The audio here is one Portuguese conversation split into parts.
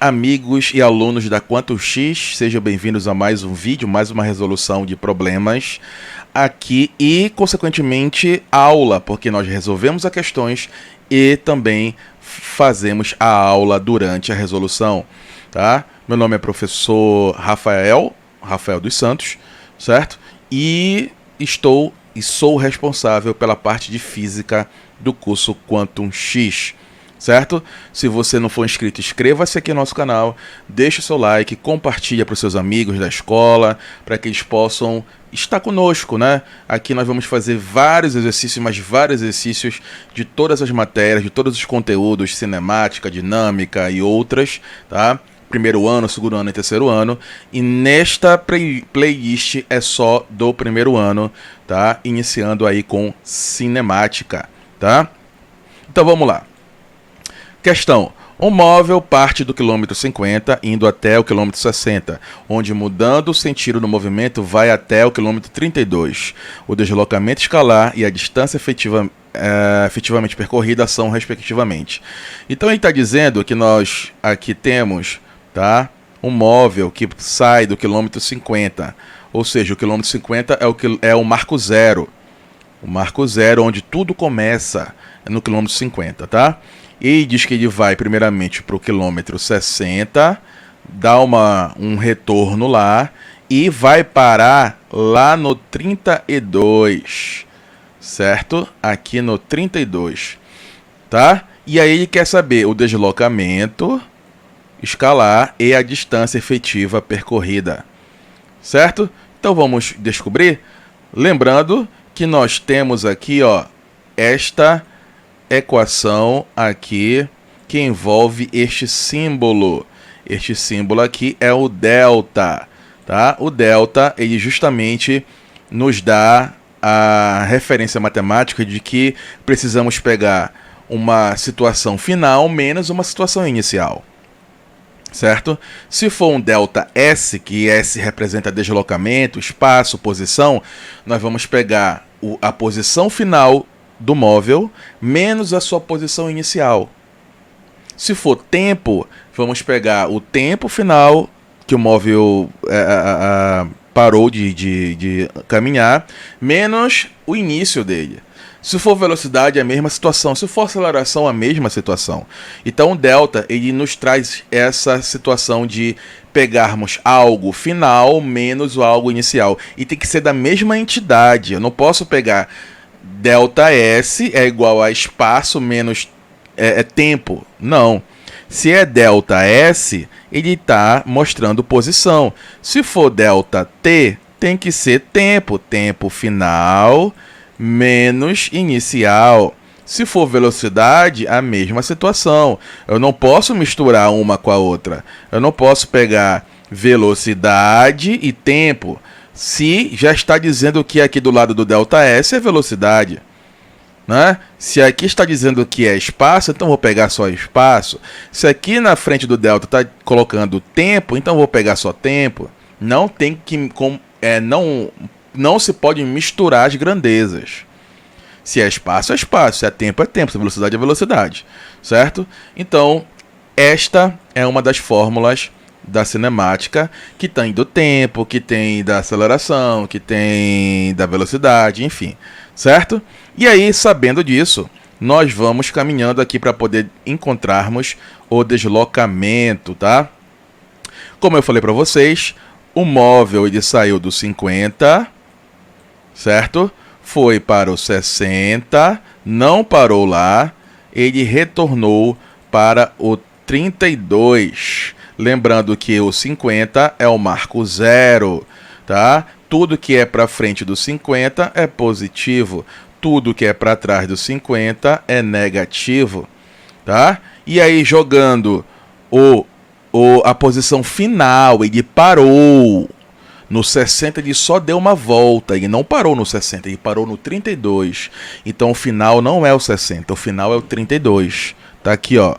amigos e alunos da Quantum X, sejam bem-vindos a mais um vídeo, mais uma resolução de problemas aqui e, consequentemente, aula, porque nós resolvemos as questões e também fazemos a aula durante a resolução, tá? Meu nome é professor Rafael dos Santos, certo? E sou responsável pela parte de física do curso Quantum X. Certo? Se você não for inscrito, inscreva-se aqui no nosso canal, deixe o seu like, compartilhe para os seus amigos da escola, para que eles possam estar conosco, né? Aqui nós vamos fazer vários exercícios, mas vários exercícios de todas as matérias, de todos os conteúdos, cinemática, dinâmica e outras, tá? Primeiro ano, segundo ano e terceiro ano. E nesta playlist é só do primeiro ano, tá? Iniciando aí com cinemática, tá? Então vamos lá. Questão. Um móvel parte do quilômetro 50 indo até o quilômetro 60, onde mudando o sentido do movimento vai até o quilômetro 32. O deslocamento escalar e a distância efetivamente percorrida são respectivamente. Então ele está dizendo que nós aqui temos, tá, um móvel que sai do quilômetro 50, ou seja, o quilômetro 50 é o marco zero. O marco zero onde tudo começa no quilômetro 50, tá? E diz que ele vai primeiramente para o quilômetro 60, dá um retorno lá e vai parar lá no 32, certo? Aqui no 32, tá? E aí ele quer saber o deslocamento escalar e a distância efetiva percorrida, certo? Então vamos descobrir. Lembrando que nós temos aqui, ó, esta equação aqui que envolve este símbolo. Este símbolo aqui é o delta, tá? O delta, ele justamente nos dá a referência matemática de que precisamos pegar uma situação final menos uma situação inicial, certo? Se for um delta S, que S representa deslocamento, espaço, posição, nós vamos pegar a posição final do móvel menos a sua posição inicial. Se for tempo, vamos pegar o tempo final que o móvel parou de caminhar menos o início dele. Se for velocidade, a mesma situação. Se for aceleração, a mesma situação. Então o delta, ele nos traz essa situação de pegarmos algo final menos o algo inicial. E tem que ser da mesma entidade. Eu não posso pegar delta S é igual a espaço menos tempo. Não. Se é delta S, ele está mostrando posição. Se for delta T, tem que ser tempo. Tempo final menos inicial. Se for velocidade, a mesma situação. Eu não posso misturar uma com a outra. Eu não posso pegar velocidade e tempo. Se já está dizendo que aqui do lado do delta S é velocidade, né? Se aqui está dizendo que é espaço, então vou pegar só espaço. Se aqui na frente do delta está colocando tempo, então vou pegar só tempo. Não tem que não se pode misturar as grandezas. Se é espaço, se é tempo, se é velocidade, é velocidade, certo? Então, esta é uma das fórmulas da cinemática, que tem do tempo, que tem da aceleração, que tem da velocidade, enfim, certo? E aí, sabendo disso, nós vamos caminhando aqui para poder encontrarmos o deslocamento, tá? Como eu falei para vocês, o móvel ele saiu do 50, certo? Foi para o 60, não parou lá, ele retornou para o 32. Lembrando que o 50 é o marco zero, tá? Tudo que é para frente do 50 é positivo, tudo que é para trás do 50 é negativo, tá? E aí jogando a posição final, ele parou no 60, ele só deu uma volta, ele não parou no 60, ele parou no 32. Então o final não é o 60, o final é o 32. Tá aqui, ó.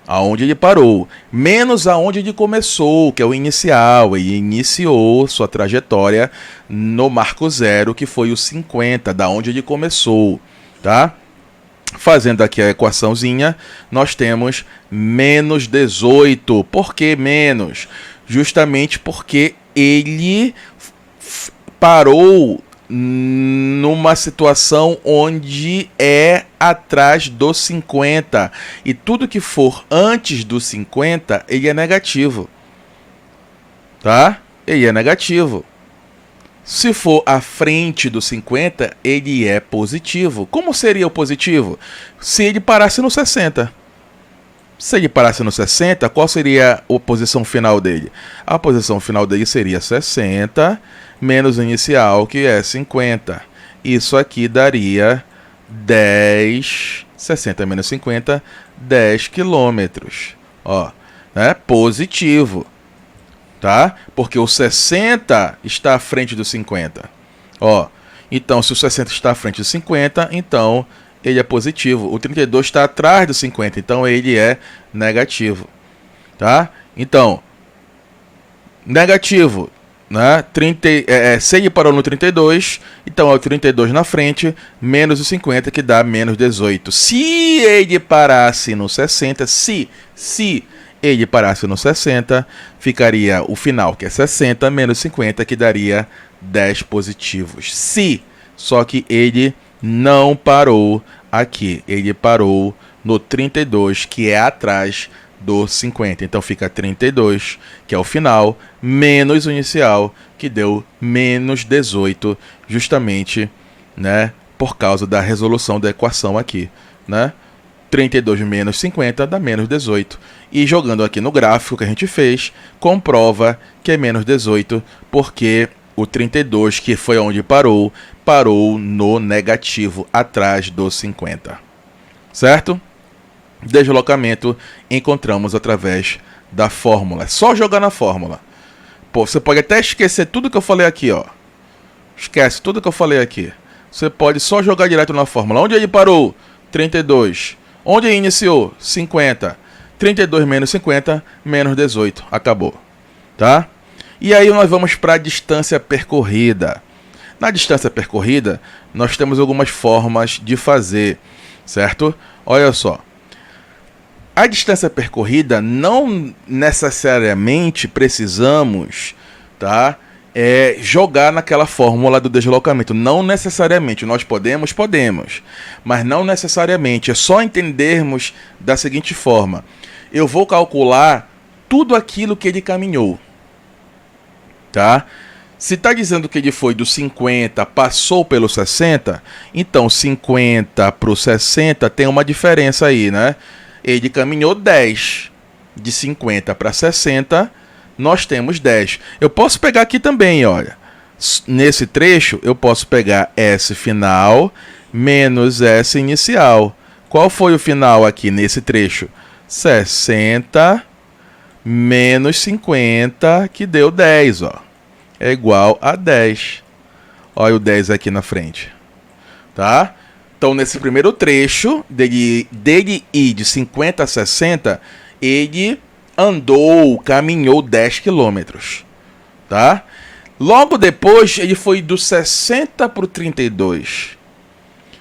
Aonde ele parou, menos aonde ele começou, que é o inicial. Ele iniciou sua trajetória no marco zero, que foi o 50, da onde ele começou, tá? Fazendo aqui a equaçãozinha, nós temos menos 18. Por que menos? Justamente porque ele parou numa situação onde é atrás do 50. E tudo que for antes do 50, ele é negativo. Tá? Ele é negativo. Se for à frente do 50, ele é positivo. Como seria o positivo? Se ele parasse no 60. Se ele parasse no 60, qual seria a posição final dele? A posição final dele seria 60 menos o inicial, que é 50. Isso aqui daria 10, 60 menos 50, 10 quilômetros. Ó, né? Positivo. Tá? Porque o 60 está à frente do 50. Ó, então se o 60 está à frente do 50, então ele é positivo. O 32 está atrás do 50, então ele é negativo. Tá? Então, negativo, né? Se ele parou no 32, então é o 32 na frente, menos o 50, que dá menos 18. Se ele parasse no 60, se ele parasse no 60, ficaria o final, que é 60, menos 50, que daria 10 positivos. Só que ele não parou aqui, ele parou no 32, que é atrás do 50. Então fica 32, que é o final, menos o inicial, que deu menos 18, justamente, né, por causa da resolução da equação aqui, né? 32 menos 50 dá menos 18. E jogando aqui no gráfico que a gente fez, comprova que é menos 18, porque o 32, que foi onde parou no negativo, atrás do 50. Certo? Deslocamento encontramos através da fórmula. É só jogar na fórmula. Pô, você pode até esquecer tudo que eu falei aqui, ó. Esquece tudo que eu falei aqui. Você pode só jogar direto na fórmula. Onde ele parou? 32. Onde ele iniciou? 50. 32 menos 50, menos 18. Acabou. Tá? E aí nós vamos para a distância percorrida. Na distância percorrida, nós temos algumas formas de fazer, certo? Olha só. A distância percorrida não necessariamente precisamos, tá? Jogar naquela fórmula do deslocamento. Não necessariamente. Nós podemos, mas não necessariamente. É só entendermos da seguinte forma. Eu vou calcular tudo aquilo que ele caminhou. Tá? Se está dizendo que ele foi do 50, passou pelo 60, então 50 para o 60 tem uma diferença aí, né? Ele caminhou 10. De 50 para 60, nós temos 10. Eu posso pegar aqui também, olha. Nesse trecho, eu posso pegar S final menos S inicial. Qual foi o final aqui nesse trecho? 60 menos 50, que deu 10, ó. É igual a 10. Olha o 10 aqui na frente. Tá? Então, nesse primeiro trecho, dele ir de 50 a 60, ele caminhou 10 quilômetros. Tá? Logo depois, ele foi do 60 para o 32.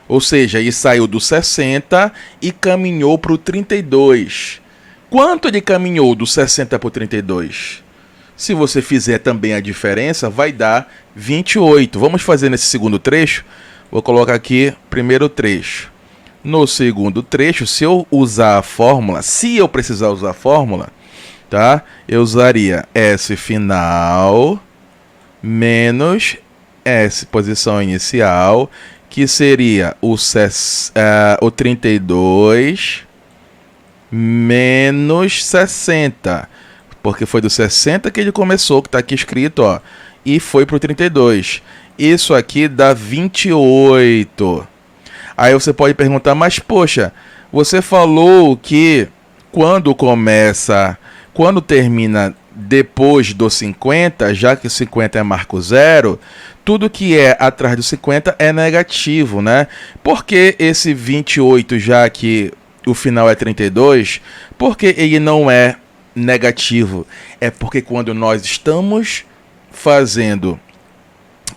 Ou seja, ele saiu do 60 e caminhou para o 32. Quanto ele caminhou do 60 para o 32? Se você fizer também a diferença, vai dar 28. Vamos fazer nesse segundo trecho. Vou colocar aqui primeiro trecho. No segundo trecho, se eu usar a fórmula, se eu precisar usar a fórmula, tá? Eu usaria S final menos S posição inicial, que seria o 32 menos 60. Porque foi do 60 que ele começou, que está aqui escrito, ó, e foi para o 32. Isso aqui dá 28. Aí você pode perguntar, mas poxa, você falou que quando termina depois do 50, já que o 50 é marco zero, tudo que é atrás do 50 é negativo, né? Por que esse 28, já que o final é 32, porque ele não é negativo? É porque quando nós estamos fazendo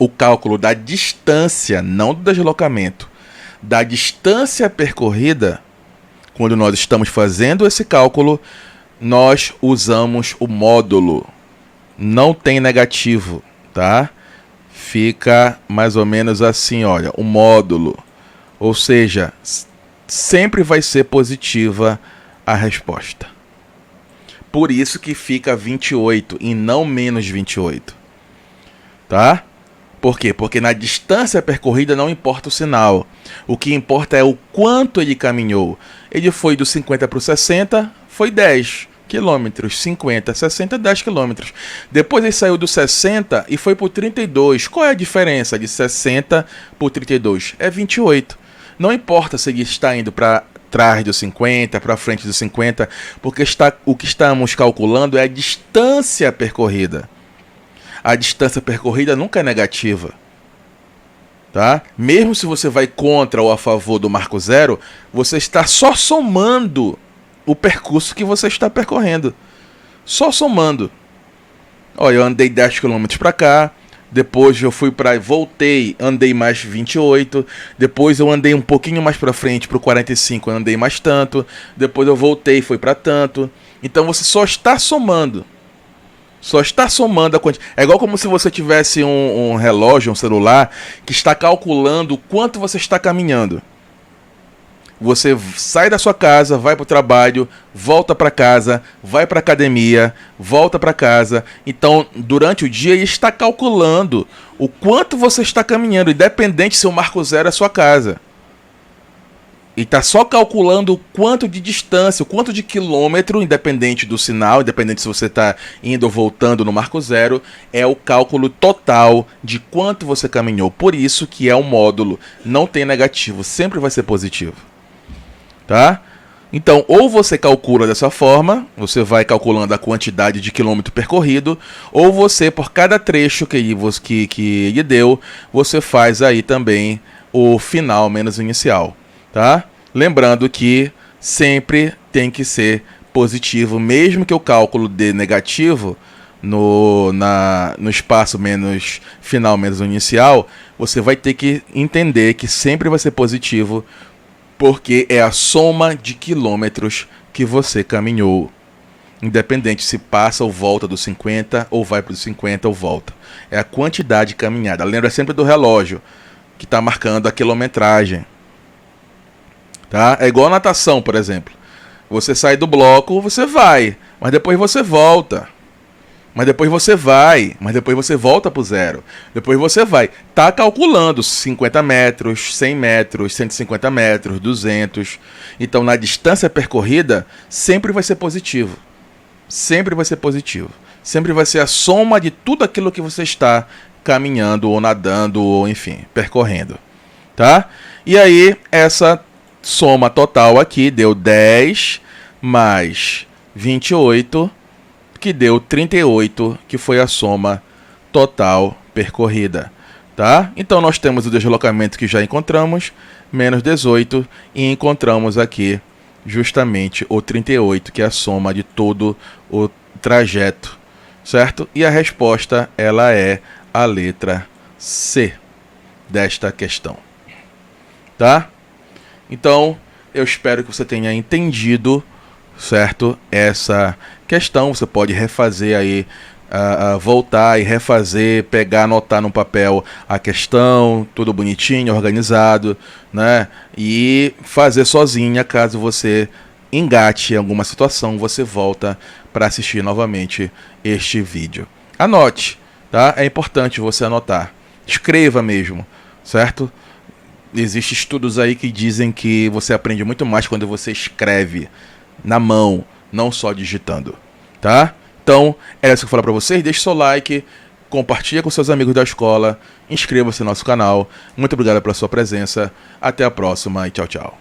o cálculo da distância, não do deslocamento, da distância percorrida, quando nós estamos fazendo esse cálculo, nós usamos o módulo. Não tem negativo, tá? Fica mais ou menos assim, olha, o módulo. Ou seja, sempre vai ser positiva a resposta. Por isso que fica 28 e não menos 28. Tá? Por quê? Porque na distância percorrida não importa o sinal. O que importa é o quanto ele caminhou. Ele foi do 50 para o 60, foi 10 quilômetros. 50, 60, 10 quilômetros. Depois ele saiu do 60 e foi para o 32. Qual é a diferença de 60 para o 32? É 28. Não importa se ele está indo para trás do 50, para frente do 50, porque o que estamos calculando é a distância percorrida. A distância percorrida nunca é negativa. Tá? Mesmo se você vai contra ou a favor do marco zero, você está só somando o percurso que você está percorrendo. Só somando. Olha, eu andei 10 km para cá, depois eu voltei, andei mais 28, depois eu andei um pouquinho mais para frente, para o 45, andei mais tanto, depois eu voltei, foi para tanto. Então você só está somando. Só está somando a quantidade. É igual como se você tivesse um relógio, um celular, que está calculando o quanto você está caminhando. Você sai da sua casa, vai para o trabalho, volta para casa, vai para a academia, volta para casa. Então, durante o dia, ele está calculando o quanto você está caminhando, independente se o marco zero é a sua casa. E está só calculando o quanto de distância, o quanto de quilômetro, independente do sinal, independente se você está indo ou voltando no marco zero, é o cálculo total de quanto você caminhou. Por isso que é um módulo, não tem negativo, sempre vai ser positivo. Tá? Então, ou você calcula dessa forma, você vai calculando a quantidade de quilômetro percorrido, ou você, por cada trecho que ele deu, você faz aí também o final menos o inicial. Tá? Lembrando que sempre tem que ser positivo, mesmo que o cálculo dê negativo no espaço menos final menos o inicial, você vai ter que entender que sempre vai ser positivo, porque é a soma de quilômetros que você caminhou. Independente se passa ou volta dos 50, ou vai para os 50 ou volta. É a quantidade caminhada. Lembra sempre do relógio, que está marcando a quilometragem. Tá? É igual a natação, por exemplo. Você sai do bloco, você vai, mas depois você volta. Mas depois você vai, mas depois você volta para o zero. Depois você vai. Tá calculando 50 metros, 100 metros, 150 metros, 200. Então, na distância percorrida, sempre vai ser positivo. Sempre vai ser positivo. Sempre vai ser a soma de tudo aquilo que você está caminhando, ou nadando, ou enfim, percorrendo. Tá? E aí, essa soma total aqui deu 10 mais 28, que deu 38, que foi a soma total percorrida, tá? Então nós temos o deslocamento que já encontramos, menos 18, e encontramos aqui justamente o 38, que é a soma de todo o trajeto, certo? E a resposta, ela é a letra C desta questão, tá? Então, eu espero que você tenha entendido, certo? Essa questão. Você pode refazer aí, voltar e refazer, pegar, anotar no papel a questão, tudo bonitinho, organizado, né? E fazer sozinha, caso você engate em alguma situação, você volta para assistir novamente este vídeo. Anote, tá? É importante você anotar. Escreva mesmo, certo? Existem estudos aí que dizem que você aprende muito mais quando você escreve na mão, não só digitando, tá? Então, era isso que eu vou falar para vocês. Deixe seu like, compartilhe com seus amigos da escola, inscreva-se no nosso canal. Muito obrigado pela sua presença. Até a próxima e tchau, tchau.